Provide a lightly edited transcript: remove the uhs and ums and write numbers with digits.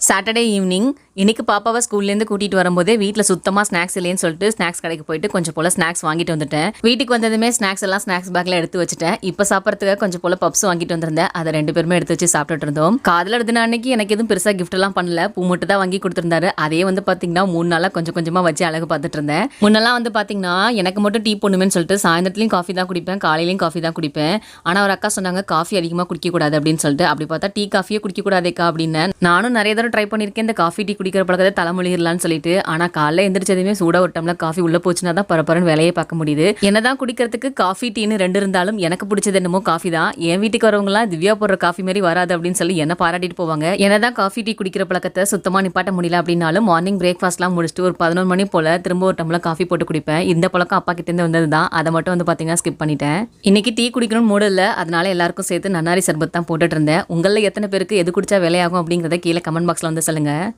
Saturday evening இன்னைக்கு பாப்பாவை ஸ்கூல்லேருந்து கூட்டிட்டு வரும்போதே வீட்டில் சுத்தமாக ஸ்நாக்ஸ் இல்லைன்னு சொல்லிட்டு ஸ்நாக்ஸ் கடைக்கு போயிட்டு கொஞ்சம் போல ஸ்நாக்ஸ் வாங்கிட்டு வந்துட்டேன். வீட்டுக்கு வந்ததுமே ஸ்நாக்ஸ் எல்லாம் ஸ்நாக்ஸ் பேக்கில் எடுத்து வச்சுட்டேன். இப்போ சாப்பிட்றதுக்காக கொஞ்சம் போல பப்ஸ் வாங்கிட்டு வந்திருந்தேன். அதை 2 பேருமே எடுத்து வச்சு சாப்பிட்டுட்டு இருந்தோம். காதலர் தின அன்னைக்கு எனக்கு எதுவும் பெருசாக கிஃப்ட் எல்லாம் பண்ணல, பூ மட்டும் தான் வாங்கி கொடுத்துருந்தாரு. அதே பார்த்தீங்கன்னா 3 நாளாக கொஞ்சம் கொஞ்சமாக வச்சு அழகு பார்த்துட்டு இருந்தேன். முன்னெல்லாம் பார்த்தீங்கன்னா எனக்கு மட்டும் டீ போடணுமேனு சொல்லிட்டு சாயந்தரத்துலையும் காஃபி தான் குடிப்பேன், காலையிலையும் காஃபி தான் குடிப்பேன். ஆனால் ஒரு அக்கா சொன்னாங்க காஃபி அதிகமாக குடிக்கக்கூடாது அப்படின்னு சொல்லிட்டு. அப்படி பார்த்தா டீ காஃபியே குடிக்கக்கூடாதேக்கா அப்படின்னு நானும் நிறைய தடவை ட்ரை பண்ணியிருக்கேன். இந்த காஃபி டீ குடிக்கிற பழக்கத்தை தலைமொழியிடலான்னு சொல்லிட்டு. ஆனால் காலைல எந்திரிச்சதுமே சூடாக ஒரு டம்ளர் காஃபி உள்ள போச்சுன்னா தான் பரபரன்னு வேலையை பார்க்க முடியுது. என்னதான் குடிக்கிறதுக்கு காஃபி டீன்னு 2 இருந்தாலும் எனக்கு பிடிச்சது என்னமோ காஃபி தான். என் வீட்டுக்கு வரவங்களாம் திவ்யா போடுற காஃபி மாதிரி வராது அப்படின்னு சொல்லி என்ன பாராட்டிட்டு போவாங்க. என்னதான் காஃபி டீ குடிக்கிற பழக்கத்தை சுத்தமாக நிப்பாட்ட முடியல அப்படின்னாலும் மார்னிங் பிரேக்ஃபாஸ்ட்லாம் முடிச்சுட்டு ஒரு 11 மணி போல திரும்ப ஒரு டம்ளர் காஃபி போட்டு குடிப்பேன். இந்த பழக்கம் அப்பா கிட்டேருந்து வந்தது தான். அதை மட்டும் பார்த்தீங்கன்னா ஸ்கிப் பண்ணிட்டேன். இன்னைக்கு டீ குடிக்கணும்னு மூடு இல்லை, அதனால எல்லாருக்கும் சேர்த்து நன்னாரி சர்பத் தான் போட்டுட்டு இருந்தேன். உங்களில் எத்தனை பேருக்கு எது குடிச்சா வேலையாகும் அப்படிங்கிறத கீழே கமெண்ட் பாக்ஸ்ல சொல்லுங்க.